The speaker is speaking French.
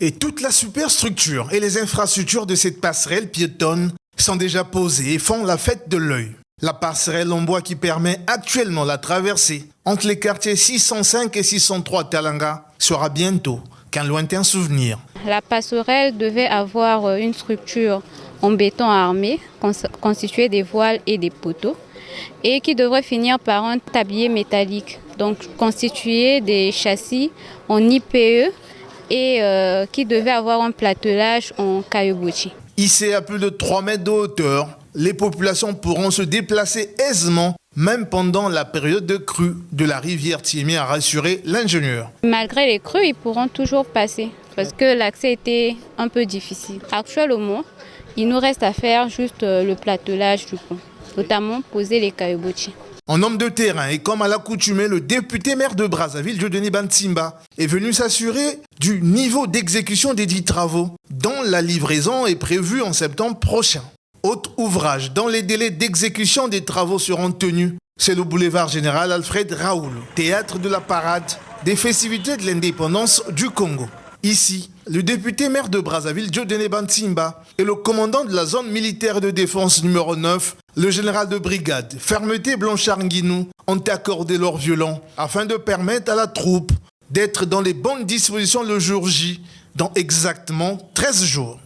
Et toute la superstructure et les infrastructures de cette passerelle piétonne sont déjà posées et font la fête de l'œil. La passerelle en bois qui permet actuellement la traversée entre les quartiers 605 et 603 Talanga sera bientôt qu'un lointain souvenir. La passerelle devait avoir une structure en béton armé constituée des voiles et des poteaux et qui devrait finir par un tablier métallique, donc constitué des châssis en IPE et qui devait avoir un platelage en caillebotis. Hissé à plus de 3 mètres de hauteur, les populations pourront se déplacer aisément, même pendant la période de crue de la rivière Tiémé, a rassuré l'ingénieur. Malgré les crues, ils pourront toujours passer parce que l'accès était un peu difficile. Actuellement, il nous reste à faire juste le platelage du pont, notamment poser les caillebotis. En homme de terrain et comme à l'accoutumée, le député maire de Brazzaville, Dieudonné Bantimba, est venu s'assurer du niveau d'exécution des 10 travaux, dont la livraison est prévue en septembre prochain. Autre ouvrage dont les délais d'exécution des travaux seront tenus, c'est le boulevard général Alfred Raoul, théâtre de la parade des festivités de l'indépendance du Congo. Ici, le député maire de Brazzaville, Dieudonné Bantimba, et le commandant de la zone militaire de défense numéro 9, le général de brigade Fermeté Blanchard Nguinou, ont accordé leur violon afin de permettre à la troupe d'être dans les bonnes dispositions le jour J, dans exactement 13 jours.